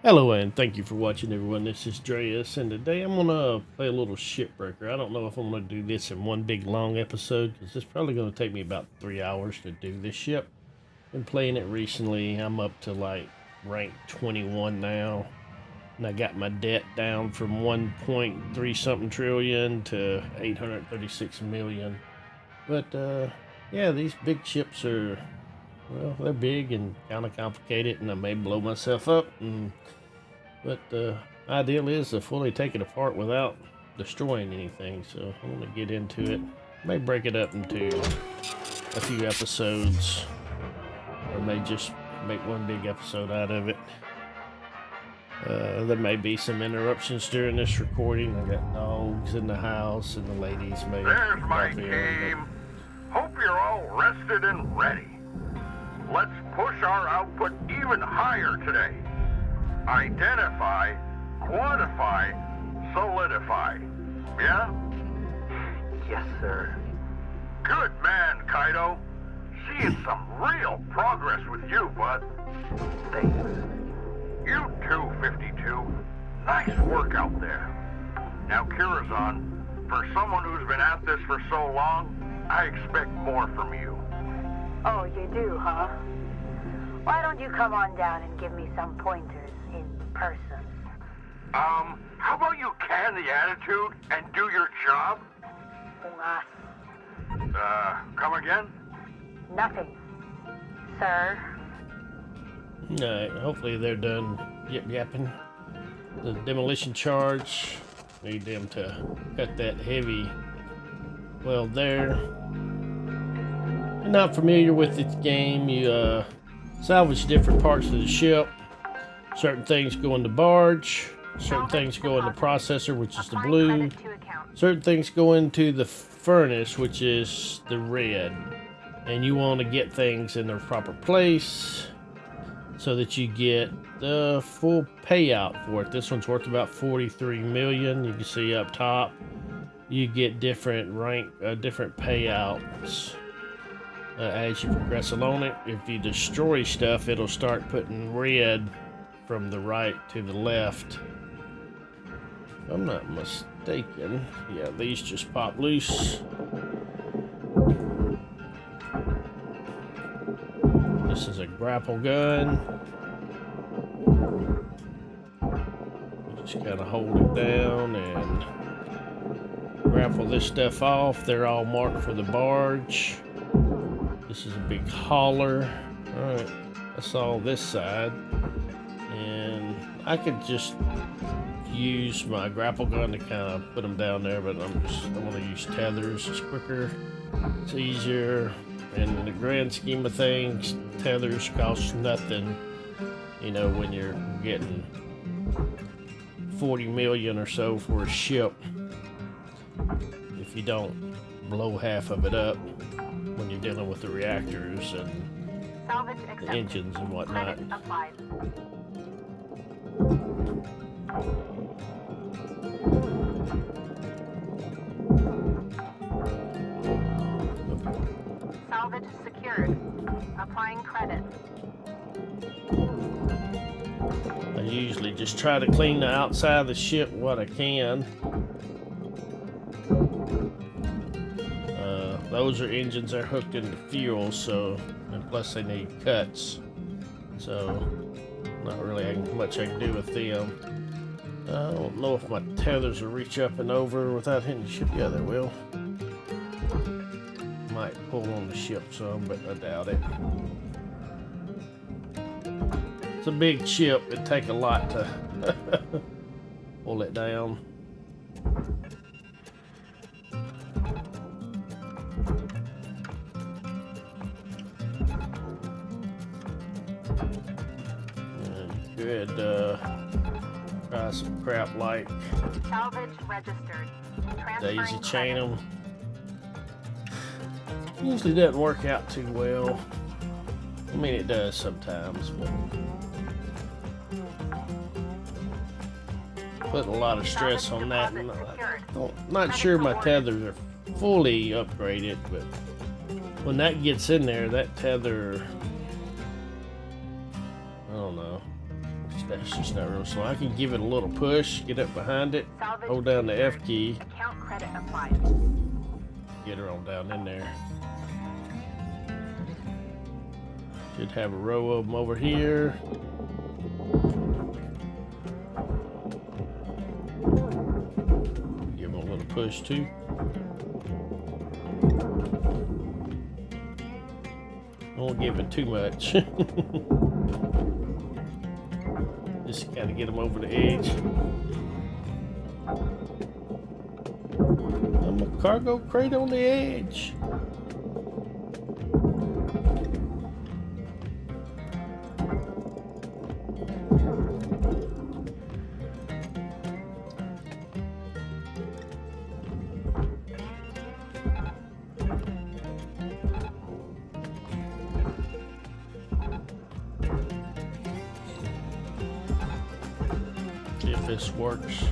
Hello and thank you for watching everyone. This is Dreas and today I'm going to play a little Shipbreaker. I don't know if I'm going to do this in one big long episode because it's probably going to take me about 3 hours to do this ship. Been playing it recently. I'm up to like rank 21 now. And I got my debt down from 1.3 something trillion to 836 million. But yeah, these big ships are, well, they're big and kind of complicated and I may blow myself up. But the ideal is to fully take it apart without destroying anything. So I'm going to get into it. May break it up into a few episodes, or may just make one big episode out of it. There may be some interruptions during this recording. I got dogs in the house, and the ladies may. There's my game. Hope you're all rested and ready. Let's push our output even higher today. Identify, quantify, solidify. Yeah? Yes, sir. Good man, Kaido. Seeing some real progress with you, bud. Thanks. You too, 52. Nice work out there. Now, Kirazan, for someone who's been at this for so long, I expect more from you. Oh, you do, huh? Why don't you come on down and give me some pointers in person? How about you can the attitude and do your job? Come again? Nothing, sir. Alright, hopefully they're done yip-yapping. The demolition charge. Need them to cut that heavy weld there. If you're not familiar with this game, you salvage different parts of the ship. Certain things go in the barge. Certain things go in the processor, which is the blue. Certain things go into the furnace, which is the red. And you want to get things in their proper place so that you get the full payout for it. This one's worth about 43 million. You can see up top, you get different different payouts as you progress along it. If you destroy stuff, it'll start putting red from the right to the left. If I'm not mistaken, yeah, these just pop loose. This is a grapple gun. You just gotta hold it down and grapple this stuff off. They're all marked for the barge. This is a big hauler. Alright, that's all this side. And I could just use my grapple gun to kind of put them down there, but I'm going to use tethers. It's quicker, it's easier, and in the grand scheme of things, tethers cost nothing. You know, when you're getting 40 million or so for a ship, if you don't blow half of it up when you're dealing with the reactors and the engines and whatnot. Salvage secured. Applying credit. I usually just try to clean the outside of the ship what I can. Those are engines that are hooked into fuel, so, and plus they need cuts. So, not really much I can do with them. I don't know if my tethers will reach up and over without hitting the ship. Yeah, they will. Might pull on the ship some, but I doubt it. It's a big ship. It'd take a lot to pull it down. Good, try some crap like Salvage registered. daisy chain them. Usually doesn't work out too well. I mean, it does sometimes, but putting a lot of stress on that. And not sure my tethers are fully upgraded, but when that gets in there, that tether, I don't know. That's just not real slow. I can give it a little push, get up behind it, Salvage hold down the F secured. key, Account credit applied. get her on down in there. Should have a row of them over here. Give them a little push too. Don't give it too much. Just gotta get them over the edge. I'm a cargo crate on the edge. See if this works.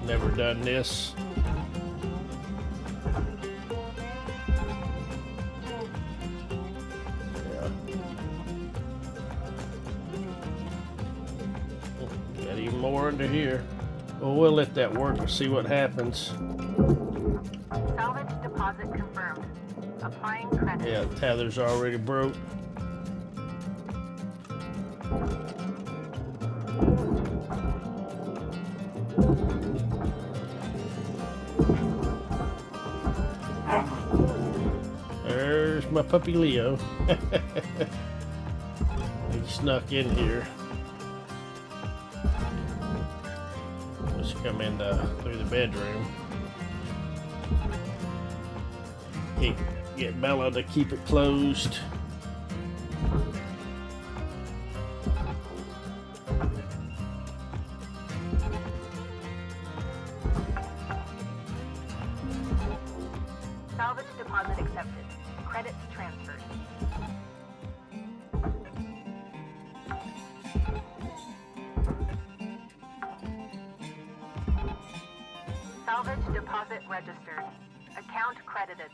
Never done this. Yeah. Got even more under here. Well, we'll let that work and see what happens. Salvage deposit confirmed. Applying credit. Yeah, tether's already broke. There's my puppy Leo. He snuck in here. Let's come in through the bedroom. Get Bella to keep it closed. Salvage deposit accepted. Credits transferred. Salvage deposit registered. Account credited.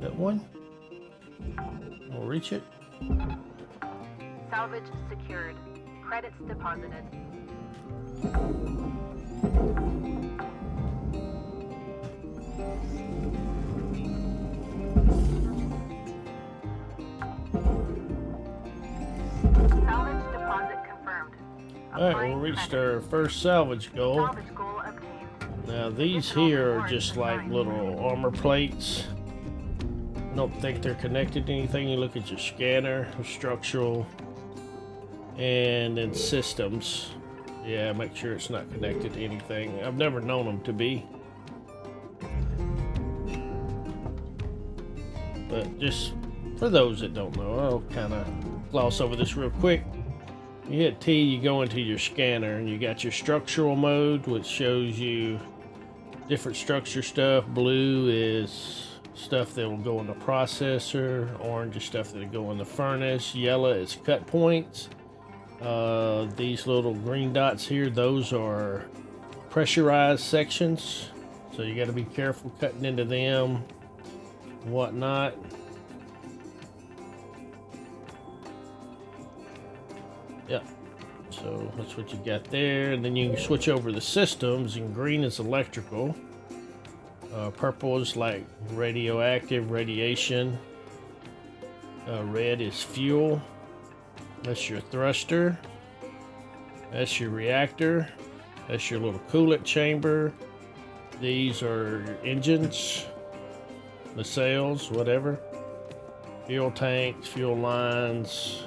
That one? We'll reach it. Salvage secured. Credits deposited. Salvage deposit confirmed. Alright, we reached our first salvage goal. Salvage goal obtained. Now these here are just like little armor plates. I don't think they're connected to anything. You look at your scanner, structural, and then systems. Yeah, make sure it's not connected to anything. I've never known them to be. But just for those that don't know, I'll kind of gloss over this real quick. You hit T, you go into your scanner, and you got your structural mode, which shows you different structure stuff. Blue is stuff that will go in the processor. Orange is stuff that will go in the furnace. Yellow is cut points. These little green dots here, those are pressurized sections. So you got to be careful cutting into them, whatnot. Yep. So that's what you got there, and then you can switch over the systems. And green is electrical. Purple is like radioactive radiation. Red is fuel. That's your thruster. That's your reactor. That's your little coolant chamber. These are your engines, nacelles, whatever. Fuel tanks, fuel lines,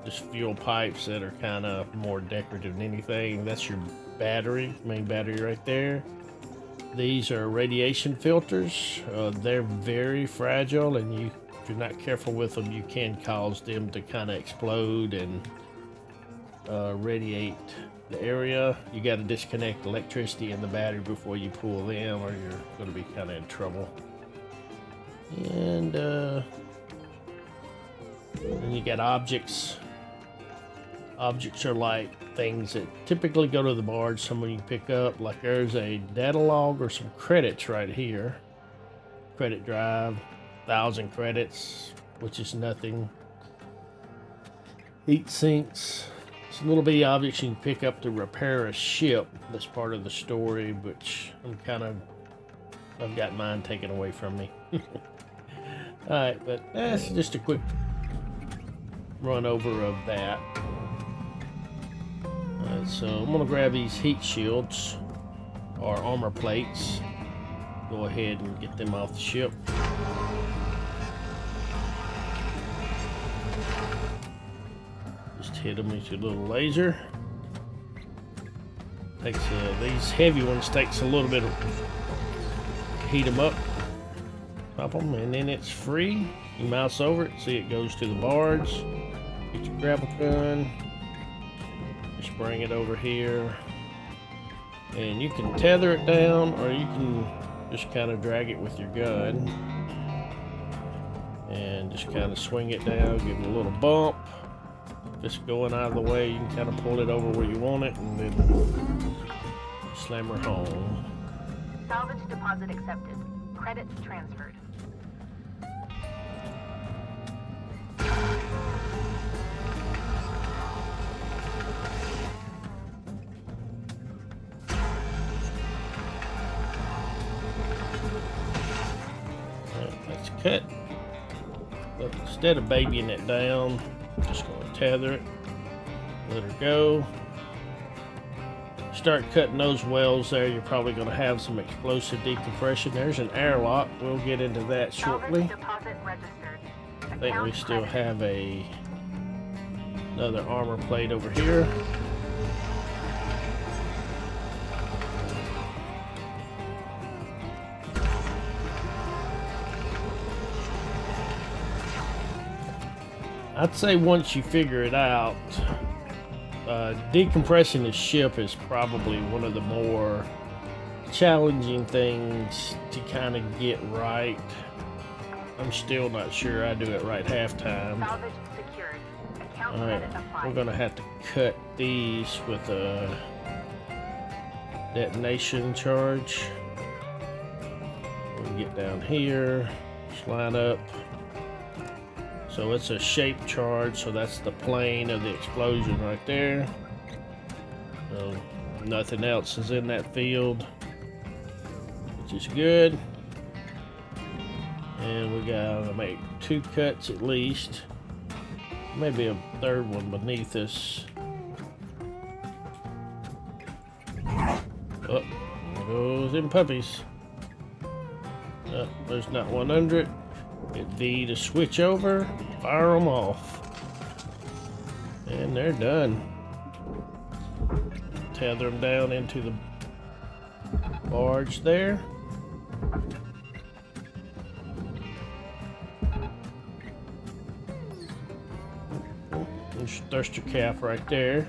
just fuel pipes that are kind of more decorative than anything. That's your battery, main battery right there. These are radiation filters. They're very fragile, and if you're not careful with them, you can cause them to kind of explode and radiate the area. You got to disconnect electricity in the battery before you pull them, or you're going to be kind of in trouble. And then you got objects. Objects are like things that typically go to the barge, someone you can pick up. Like there's a data log or some credits right here. Credit drive, 1,000 credits. which is nothing. Heat sinks. It's a little bit obvious you can pick up to repair a ship. That's part of the story, which I've got mine taken away from me. Alright, but that's just a quick run over of that. Alright, so I'm going to grab these heat shields, or armor plates. Go ahead and get them off the ship. Just hit them with your little laser. Takes these heavy ones takes a little bit of heat them up, pop them, and then it's free. You mouse over it, see it goes to the barge. Get your grapple gun, just bring it over here, and you can tether it down, or you can just kind of drag it with your gun and just kind of swing it down, give it a little bump. Just going out of the way, you can kind of pull it over where you want it, and then slam her home. Salvage deposit accepted. Credits transferred. Let's cut. But instead of babying it down, I'm just going to tether it, let her go. Start cutting those wells there, you're probably going to have some explosive decompression. There's an airlock. We'll get into that shortly. I think we still have another armor plate over here. I'd say once you figure it out, decompressing the ship is probably one of the more challenging things to kind of get right. I'm still not sure I do it right half time. Alright, we're going to have to cut these with a detonation charge. We'll get down here, just line up. So it's a shape charge, so that's the plane of the explosion right there. So nothing else is in that field, which is good. And we gotta make 2 cuts at least. Maybe a third one beneath us. Oh, there goes them puppies. Oh, there's not one under it. Hit V to switch over, fire them off. And they're done. Tether them down into the barge there. There's your thruster cap right there.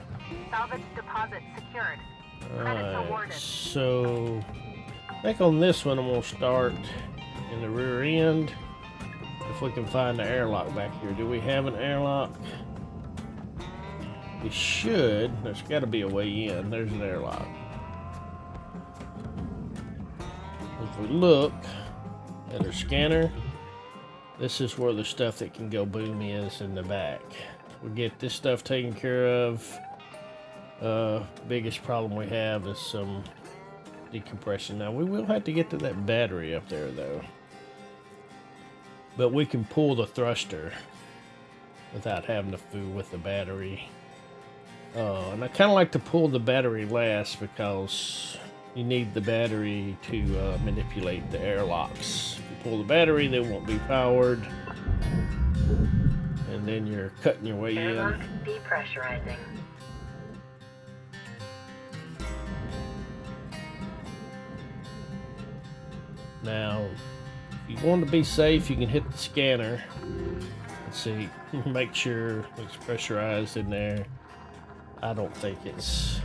Salvage deposit secured. Alright, so I think on this one I'm going to start in the rear end. If we can find the airlock back here. Do we have an airlock? We should. There's got to be a way in. There's an airlock. If we look at our scanner, this is where the stuff that can go boom is in the back. We get this stuff taken care of. Biggest problem we have is some decompression. Now we will have to get to that battery up there though. But we can pull the thruster without having to fool with the battery. And I kind of like to pull the battery last because you need the battery to manipulate the airlocks. If you pull the battery, they won't be powered. And then you're cutting your way in. Depressurizing. Now, if you want to be safe, you can hit the scanner. Let's see, make sure it's pressurized in there. I don't think it's...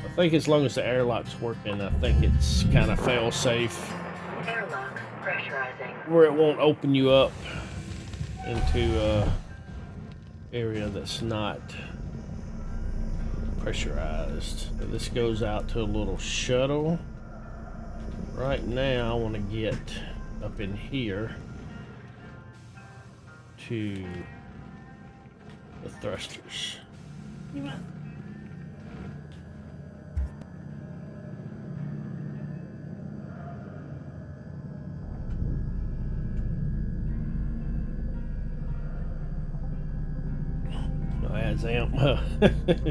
I think as long as the airlock's working, I think it's kind of fail-safe. Airlock pressurizing. Where it won't open you up into a area that's not pressurized. So this goes out to a little shuttle. Right now, I want to get up in here to the thrusters.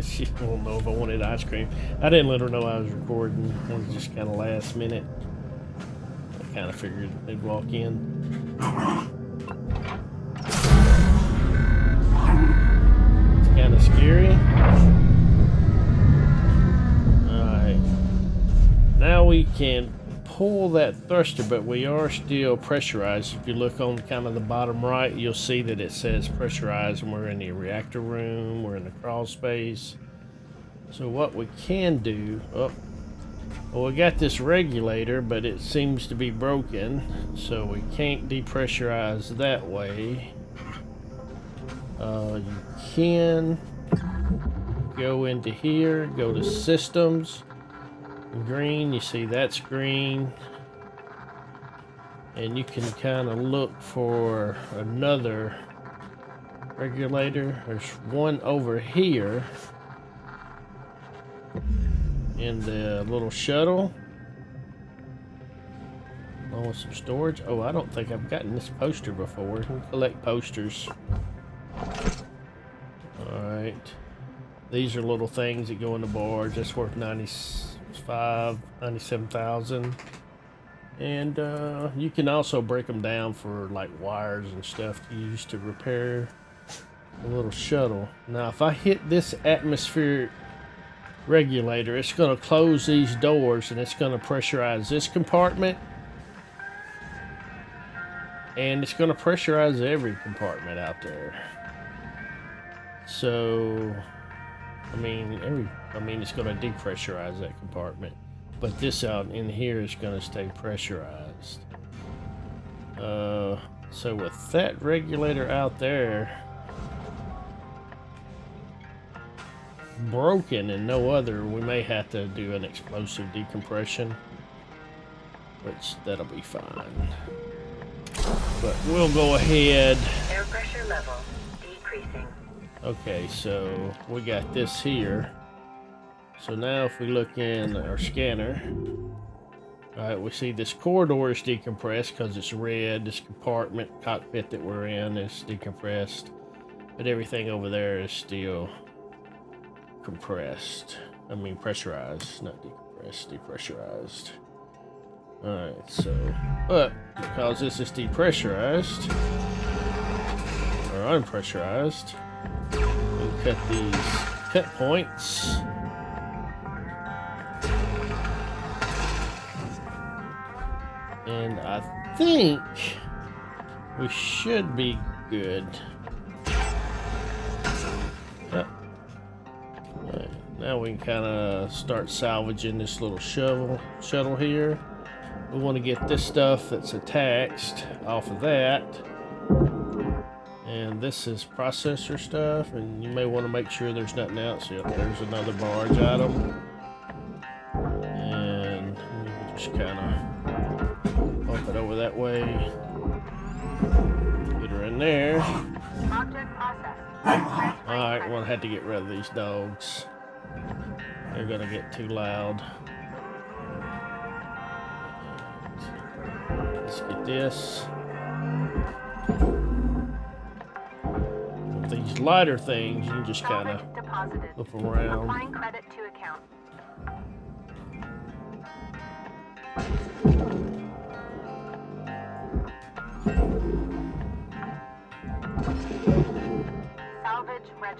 She won't know if I wanted ice cream. I didn't let her know I was recording. It was just kind of last minute. I kind of figured they'd walk in. It's kind of scary. Alright. Now we can pull that thruster, but we are still pressurized. If you look on kind of the bottom right, you'll see that it says pressurized, and we're in the reactor room, we're in the crawl space. So what we can do, well, we got this regulator, but it seems to be broken, so we can't depressurize that way. You can go into here, go to systems. Green, you see that's green, and you can kind of look for another regulator. There's one over here in the little shuttle. Oh, some storage. Oh, I don't think I've gotten this poster before. We can collect posters. Alright, these are little things that go in the barge. That's worth 97,000, and you can also break them down for like wires and stuff to use to repair the little shuttle. Now if I hit this atmospheric regulator, it's going to close these doors, and it's going to pressurize this compartment, and it's going to pressurize every compartment out there. So I mean, it's going to depressurize that compartment, but this out in here is going to stay pressurized. So with that regulator out there broken and no other, we may have to do an explosive decompression, which that'll be fine. But we'll go ahead. Air pressure level decreasing. Okay, so we got this here. So now if we look in our scanner, alright, we see this corridor is decompressed because it's red. This compartment, cockpit that we're in is decompressed. But everything over there is still compressed. I mean pressurized, not decompressed, depressurized. Alright, so, but because this is depressurized, or unpressurized, we'll cut these cut points. And I think we should be good. Yep. Right, now we can kind of start salvaging this little shuttle here. We want to get this stuff that's attached off of that. And this is processor stuff, and you may want to make sure there's nothing else. Yep, there's another barge item. And just kind of bump it over that way. Get her in there. Alright, we're gonna have to get rid of these dogs. They're gonna get too loud. Let's get this. With these lighter things, you can just kind of look around. Applying credit to account.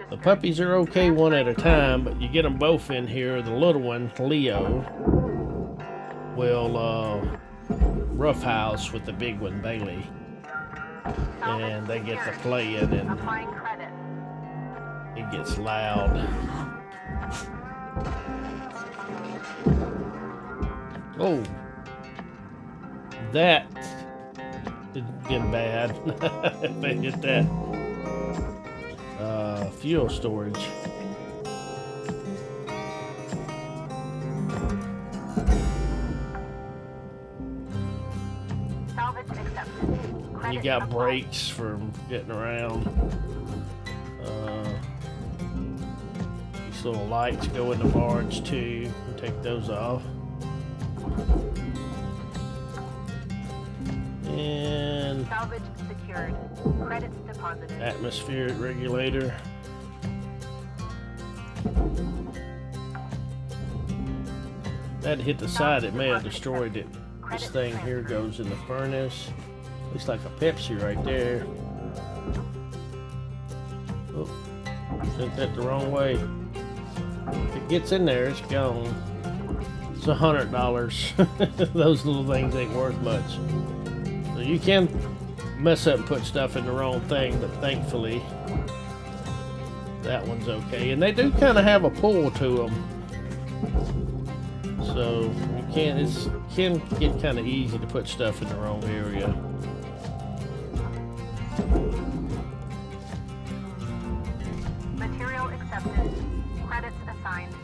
The puppies are okay one at a time, but you get them both in here. The little one, Leo, will roughhouse with the big one, Bailey, and they get to playing, and it gets loud. Oh, that didn't get bad. If they hit that. Fuel storage. You got brakes for getting around. These little lights go in the barge too. Take those off. And Salvage secured. Credits deposited. atmospheric regulator. That hit the side, it may have destroyed it. This thing here goes in the furnace. Looks like a Pepsi right there. Oh, sent that the wrong way. If it gets in there, it's gone. It's $100. Those little things ain't worth much. So you can mess up and put stuff in the wrong thing, but thankfully that one's okay. And they do kind of have a pull to them, so you can get kind of easy to put stuff in the wrong area. Material accepted. Credits assigned.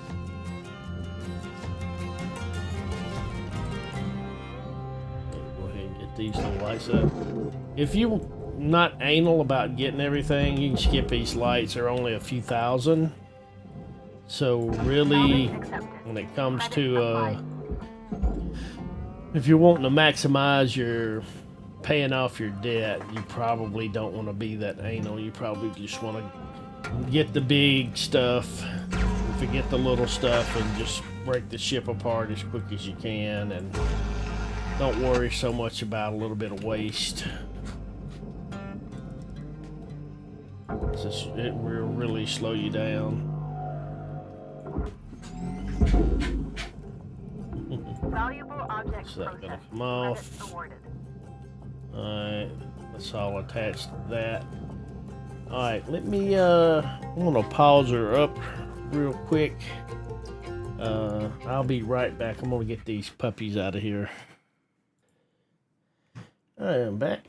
Go ahead and get these little lights up. If you're not anal about getting everything, you can skip these lights. They're only a few thousand. So really, when it comes to if you're wanting to maximize your paying off your debt, you probably don't want to be that anal. You probably just want to get the big stuff, forget the little stuff, and just break the ship apart as quick as you can, and don't worry so much about a little bit of waste. It will really slow you down. Valuable object So that's gonna processed. come off. Credits awarded. Alright, that's all attached to that. Alright, let me I'm gonna pause her up real quick. I'll be right back. I'm gonna get these puppies out of here. Alright, I'm back.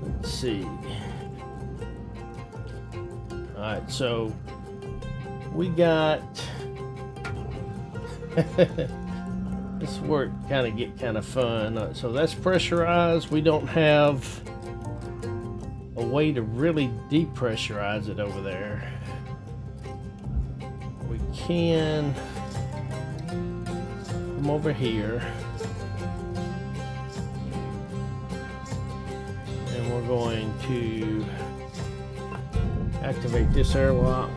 Let's see. Alright, so we got this work get kind of fun. So that's pressurized. We don't have a way to really depressurize it over there. We can come over here, and we're going to activate this airlock.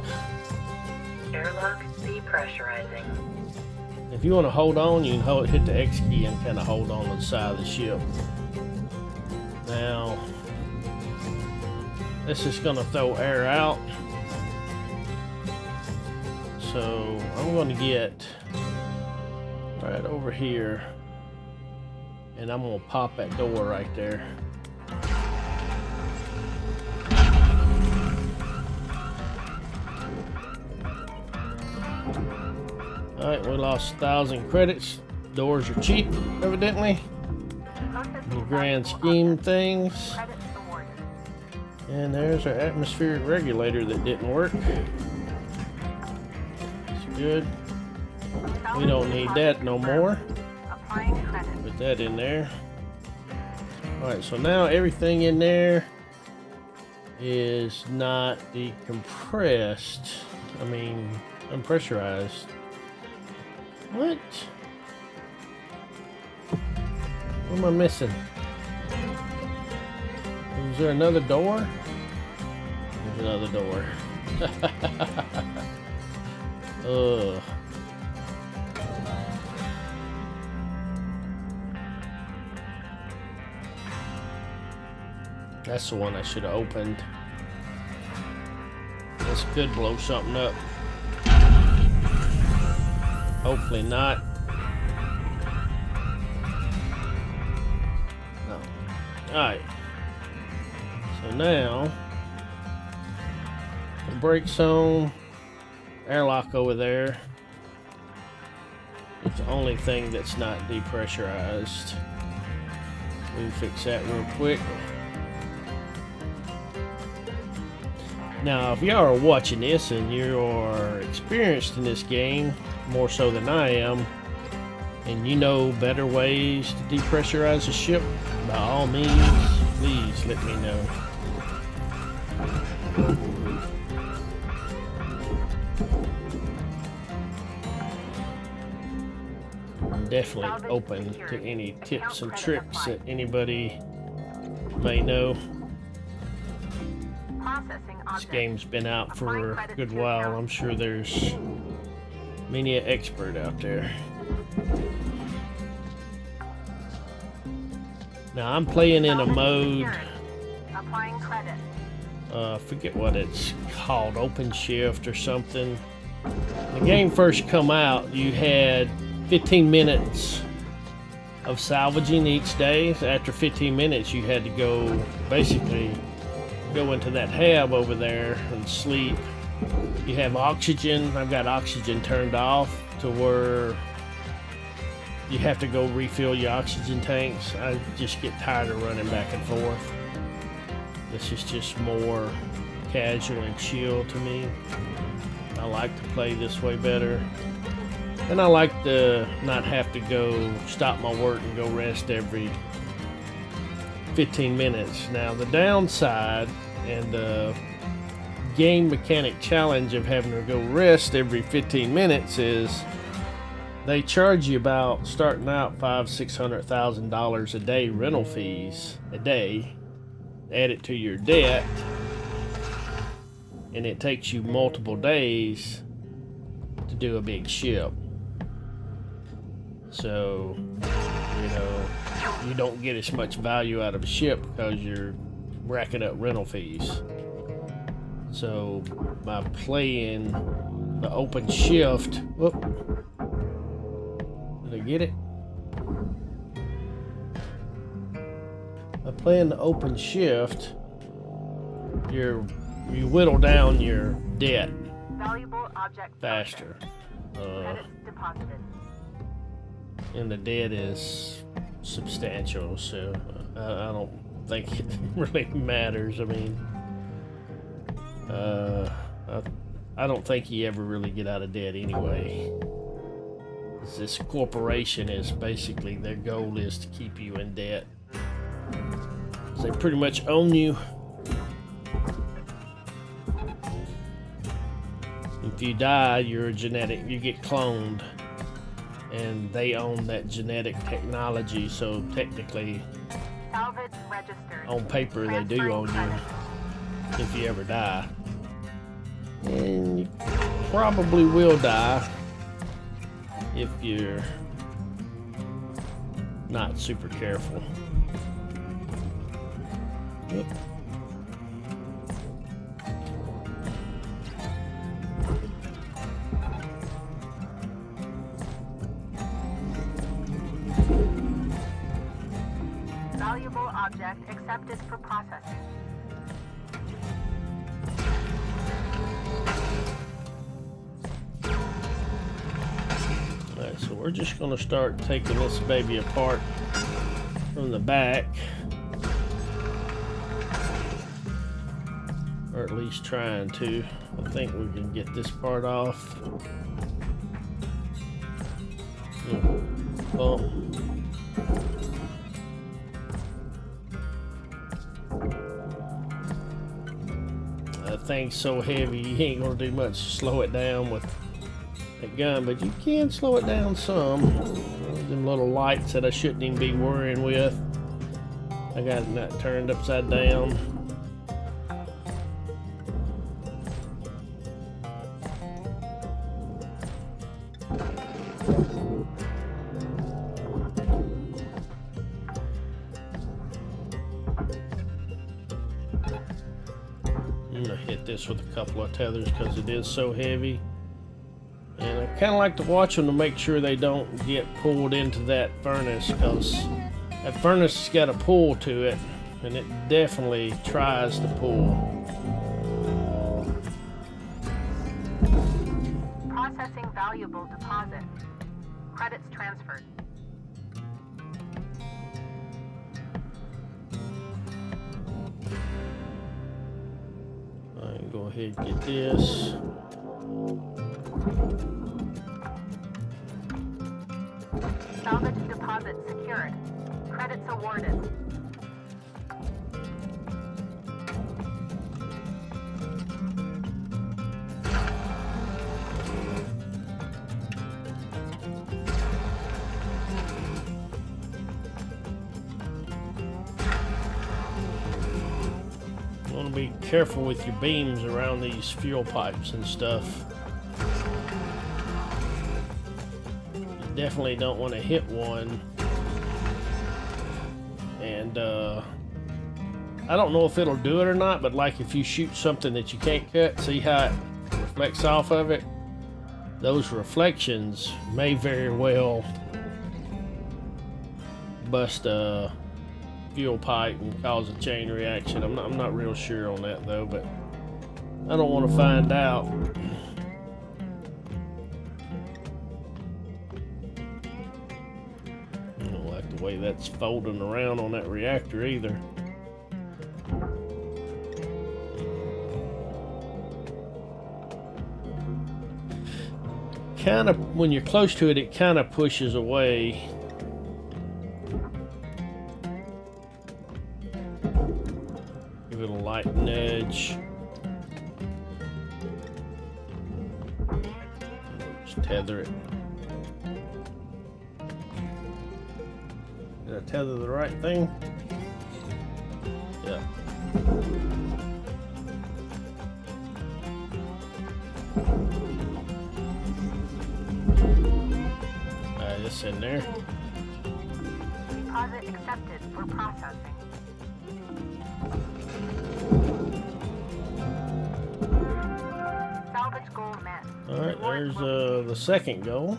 Airlock depressurizing. If you want to hold on, you can hit the X key and kind of hold on to the side of the ship. Now, this is going to throw air out. So I'm going to get right over here, and I'm going to pop that door right there. Alright, we lost 1,000 credits. Doors are cheap, evidently. In the grand scheme of things. And there's our atmospheric regulator that didn't work. It's good. We don't need that no more. Put that in there. Alright, so now everything in there is not decompressed. I mean, unpressurized. What? What am I missing? Is there another door? There's another door. Ugh. That's the one I should have opened. This could blow something up. Hopefully not. No. Alright. So now, the brakes on, airlock over there. It's the only thing that's not depressurized. We can fix that real quick. Now, if y'all are watching this and you are experienced in this game, more so than I am, and you know better ways to depressurize a ship, by all means, please let me know. I'm definitely open to any tips and tricks that anybody may know. This game's been out for a good while. I'm sure there's many an expert out there. Now I'm playing in a mode, forget what it's called, OpenShift or something. When the game first come out, you had 15 minutes of salvaging each day. After 15 minutes, you had to go, basically, go into that hab over there and sleep. You have oxygen. I've got oxygen turned off to where you have to go refill your oxygen tanks. I just get tired of running back and forth. This is just more casual and chill to me. I like to play this way better. And I like to not have to go stop my work and go rest every 15 minutes. Now the downside and the game mechanic challenge of having to go rest every 15 minutes is they charge you about, starting out, $500,000-$600,000 a day rental fees a day. Add it to your debt, and it takes you multiple days to do a big ship. So, you know, you don't get as much value out of a ship because you're racking up rental fees. So by playing the open shift, whoop, did I get it? By playing the open shift, you whittle down your debt faster. And the debt is substantial, so I don't think it really matters. I mean, I don't think you ever really get out of debt anyway. This corporation is basically, their goal is to keep you in debt. They pretty much own you. If you die, you're a genetic, you get cloned, and they own that genetic technology, so technically, on paper, they do own you if you ever die. And you probably will die if you're not super careful. Yep. Valuable object accepted for processing. Alright, so we're just going to start taking this baby apart from the back. Or at least trying to. I think we can get this part off. Bump. That thing's so heavy, you ain't gonna do much to slow it down with that gun, but you can slow it down some. Them little lights that I shouldn't even be worrying with. I got that turned upside down. I'm gonna hit this with a couple of tethers because it is so heavy. And I kind of like to watch them to make sure they don't get pulled into that furnace, because that furnace has got a pull to it, and it definitely tries to pull. Processing valuable deposit. Credits transferred. I can go ahead and get this. Salvage deposit secured. Credits awarded. You want to be careful with your beams around these fuel pipes and stuff. You definitely don't want to hit one. And I don't know if it'll do it or not, but like if you shoot something that you can't cut, see how it reflects off of it? Those reflections may very well bust a fuel pipe and cause a chain reaction. I'm not real sure on that though, but I don't want to find out. I don't like the way that's folding around on that reactor either. Kind of, when you're close to it, it kind of pushes away. Give it a light nudge. Just tether it. Did I tether the right thing? Yeah. This in there. Deposit accepted for processing. Salvage goal met. Alright, there's the second goal.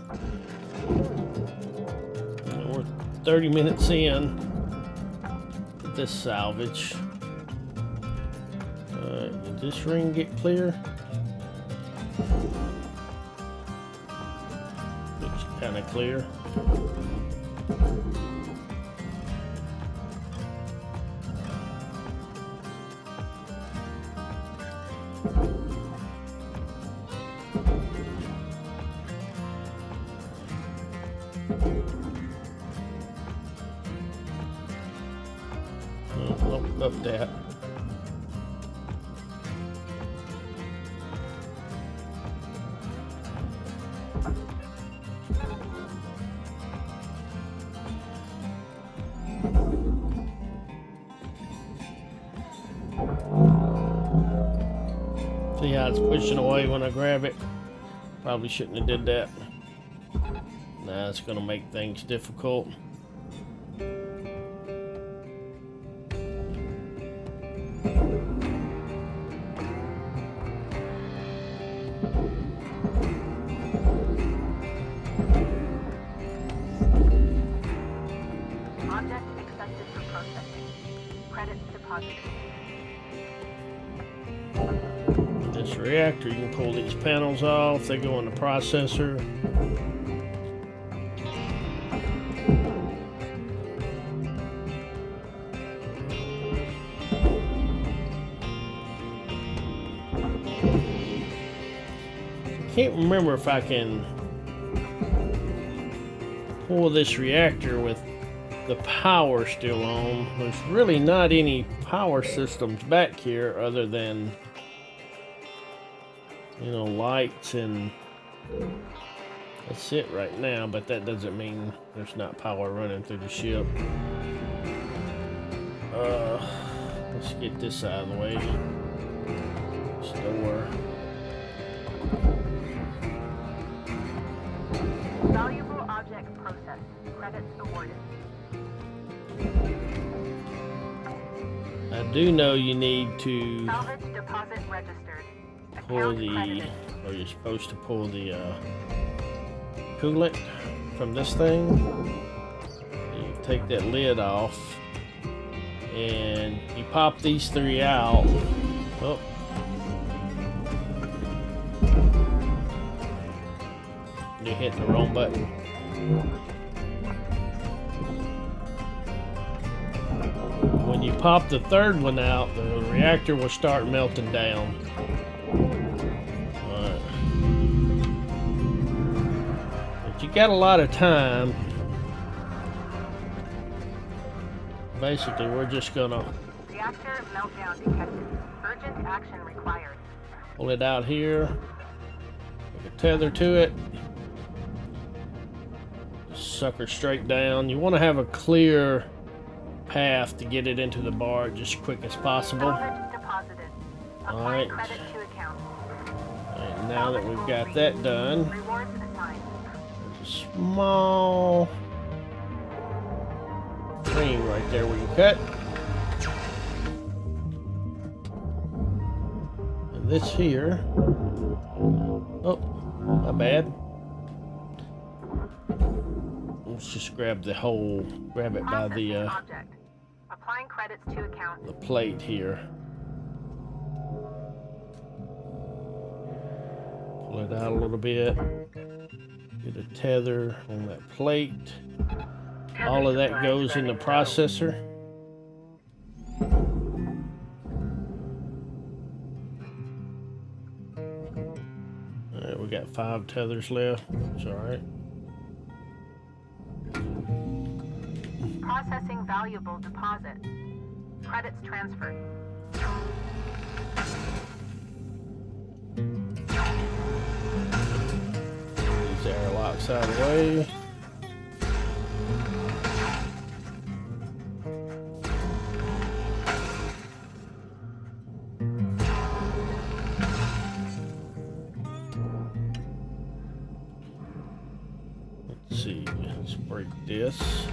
And we're 30 minutes in with this salvage. Did this ring get clear? Looks kind of clear. Up that. See how it's pushing away when I grab it? Probably shouldn't have did that. Nah, it's gonna make things difficult. Object accepted for processing. Credits deposited. This reactor, you can pull these panels off. They go in the processor. Can't remember if I can pull this reactor with the power still on. There's really not any power systems back here other than, you know, lights, and that's it right now, but that doesn't mean there's not power running through the ship. Let's get this out of the way. This door. Valuable object processed. Credits awarded. I do know you need to Salvage deposit registered. pull Account the, credited. or you're supposed to pull the coolant from this thing. You take that lid off and you pop these three out. Oh. You're hitting the wrong button. When you pop the third one out, the reactor will start melting down. Alright. But you got a lot of time. basically we're just gonna Reactor meltdown detected. Urgent action required. pull it out here. Put a tether to it. Sucker straight down. You want to have a clear path to get it into the barge as quick as possible. Salvage deposited. All Applying right. credit to account. And now that we've got that done, Rewards assigned. there's a small ring right there we can cut. And this here, oh, my bad. Let's just grab the whole, grab it by Processing the object. Applying credits to account. plate here. Pull it out a little bit. Get a tether on that plate. All of that goes in the processor. Alright, we got 5 tethers left. It's alright. Processing valuable deposit. Credits transferred. These airlocks out of the way. Let's see, let's break this.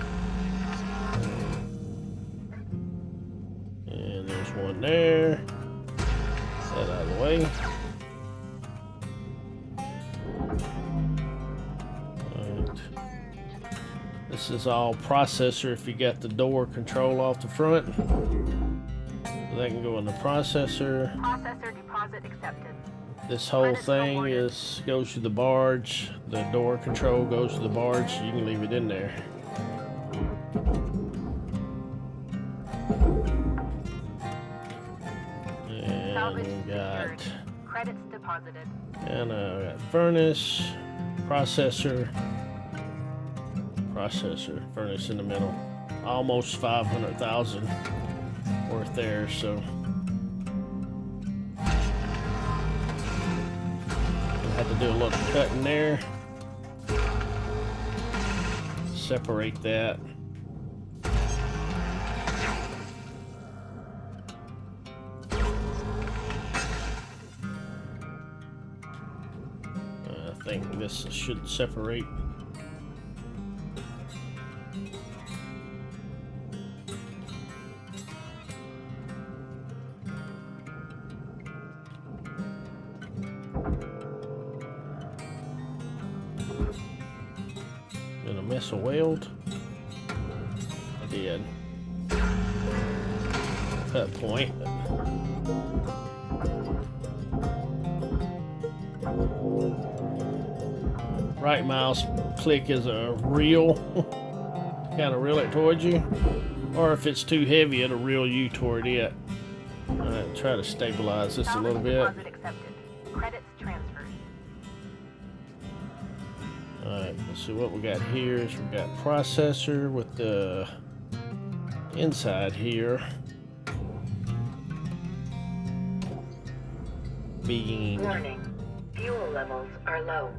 And there's one there. That out of the way. Alright. This is all processor if you got the door control off the front. So that can go in the processor. Processor deposit accepted. This whole thing goes to the barge. The door control goes to the barge. You can leave it in there. Salvage And we got secured. Credits deposited. and we got furnace, processor, furnace in the middle. Almost 500,000 worth there. So. Had to do a little cutting there. Separate that. I think this should separate. Gonna miss a weld. I did. Cut point. Right mouse click is a reel. Kind of reel it towards you. Or if it's too heavy, it'll reel you toward it. Alright, try to stabilize this a little bit. Deposit accepted. Credits transferred. Alright, let's see what we got here. Is we got processor with the inside here being Warning. Fuel levels are low.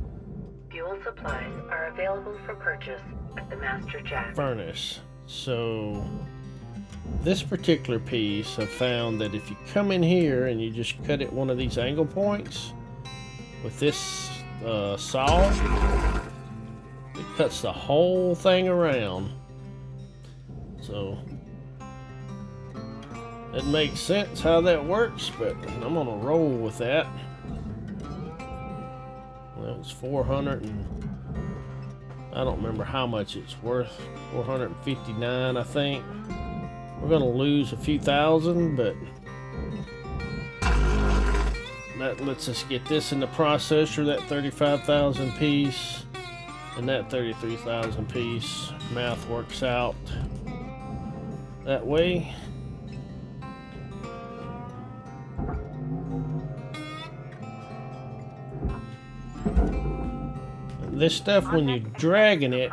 Fuel supplies are available for purchase at the master jack. furnace. So this particular piece, I found that if you come in here and you just cut at one of these angle points with this saw, it cuts the whole thing around. So it makes sense how that works, but I'm gonna roll with that. That was 400 and I don't remember how much it's worth. 459, I think. We're gonna lose a few thousand, but that lets us get this in the processor, that 35,000 piece and that 33,000 piece. Math works out that way. This stuff, when you're dragging it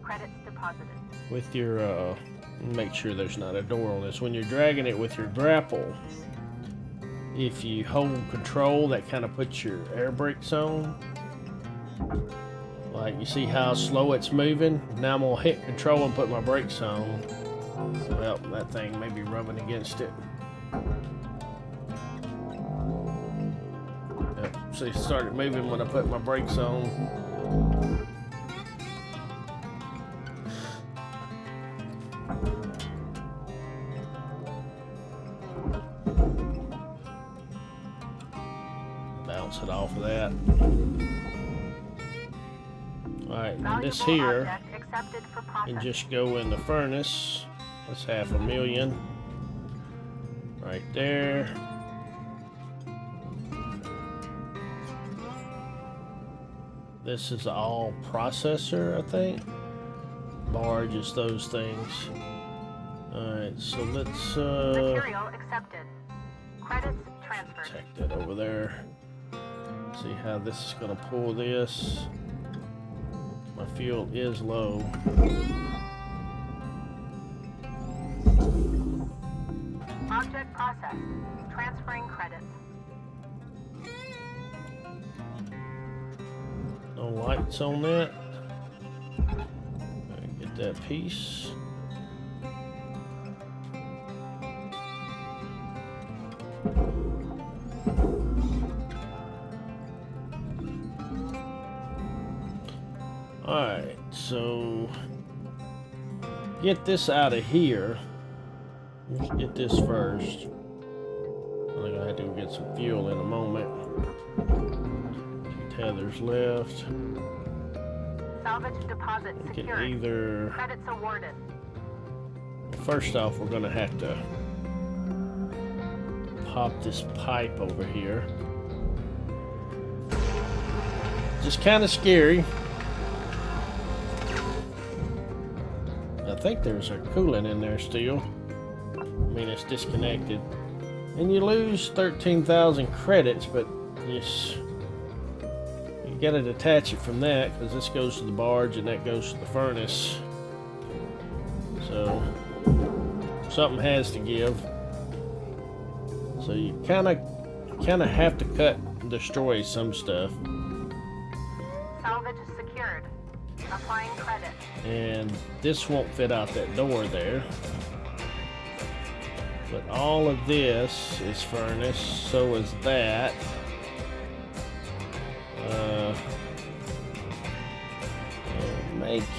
Credits deposited. with your Make sure there's not a door on this. When you're dragging it with your grapple, if you hold control, that kind of puts your air brakes on. Like, you see how slow it's moving? Now I'm gonna hit control and put my brakes on. Well, that thing may be rubbing against it. Yep, see, it started moving when I put my brakes on. Bounce it off of that. Alright, and this here can just go in the furnace. That's $500,000. Right there. This is all processor, I think. Barge is those things. Alright, so let's Material accepted. Credits transferred. check that over there. See how this is gonna pull this. My fuel is low. Object processed. Transferring credits. No lights on that. Get that piece. Alright, so get this out of here. Let's get this first. I'm gonna have to go get some fuel in a moment. 2 tethers left. Salvage deposit We can secured. either, Credits awarded. first off, we're gonna have to pop this pipe over here. Just kind of scary. I think there's a coolant in there still. I mean, it's disconnected. And you lose 13,000 credits, but you gotta detach it from that, because this goes to the barge and that goes to the furnace. So something has to give. So you kind of have to cut and destroy some stuff. Salvage secured. Applying credit. And this won't fit out that door there. But all of this is furnace, so is that.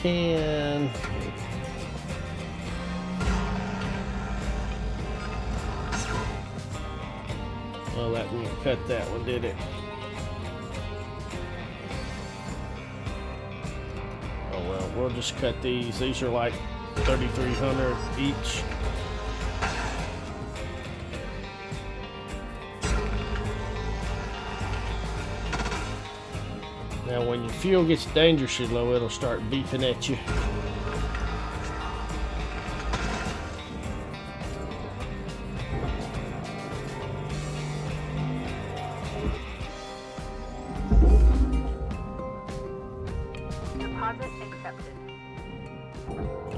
Can. Well, that didn't cut that one, did it? Oh well, we'll just cut these. These are like 3,300 each. Now when your fuel gets dangerously low, it'll start beeping at you. Deposit accepted.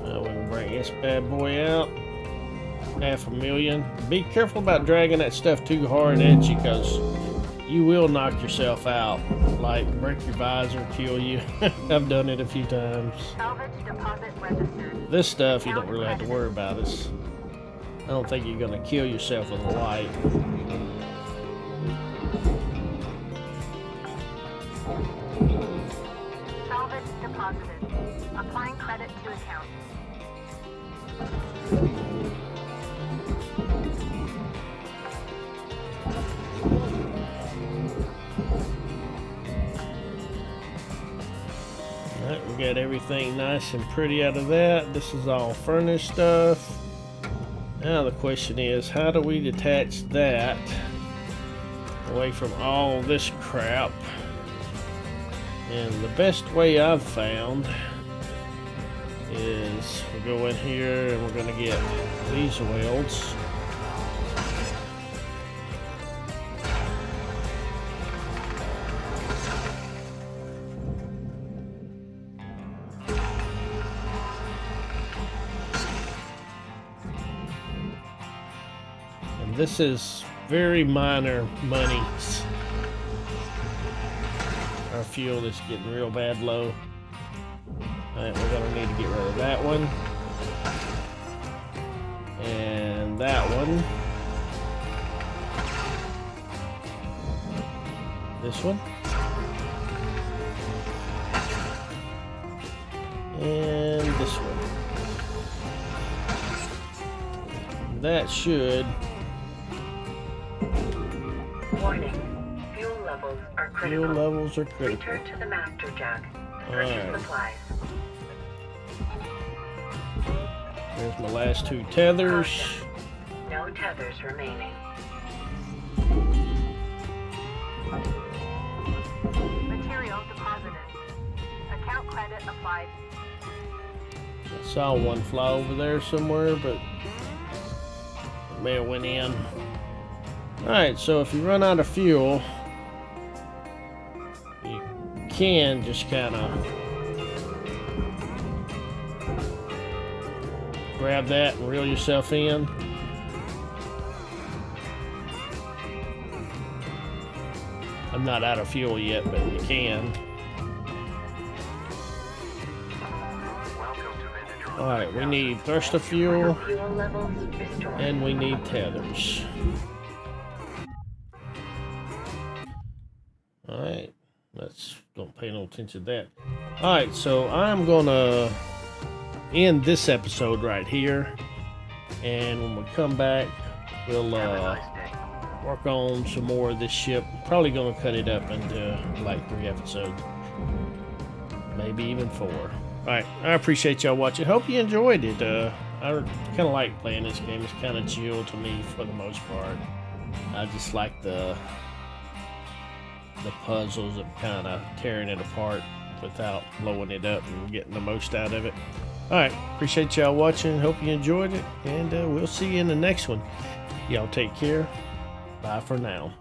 Now we can bring this bad boy out. $500,000. Be careful about dragging that stuff too hard at you, because you will knock yourself out. Like, break your visor, kill you. I've done it a few times. Salvage deposit registered. This stuff you don't really have to worry about. I don't think you're gonna kill yourself with a light. Salvage deposited. Applying credit to account. Alright, we got everything nice and pretty out of that. This is all furnace stuff. Now the question is, how do we detach that away from all this crap? And the best way I've found is we go in here and we're going to get these welds. This is very minor money. Our fuel is getting real bad low. Alright, we're gonna need to get rid of that one. And that one. This one. And this one. That should. Warning. Fuel levels are critical. Fuel levels are critical. Return to the master jack. Purchase Alright. supplies. There's my last two tethers. Caution. No tethers remaining. Material deposited. Account credit applied. I saw one fly over there somewhere, but it may have went in. Alright, so if you run out of fuel, you can just kind of grab that and reel yourself in. I'm not out of fuel yet, but you can. Alright, we need thirster fuel, Fuel levels restored. and we need tethers. Alright, don't pay no attention to that. Alright, so I'm gonna end this episode right here, and when we come back, we'll work on some more of this ship. Probably gonna cut it up into like 3 episodes, maybe even 4. Alright, I appreciate y'all watching. Hope you enjoyed it. I kind of like playing this game. It's kind of chill to me for the most part. I just like the puzzles of kind of tearing it apart without blowing it up and getting the most out of it. Alright, appreciate y'all watching. Hope you enjoyed it, and we'll see you in the next one. Y'all take care. Bye for now.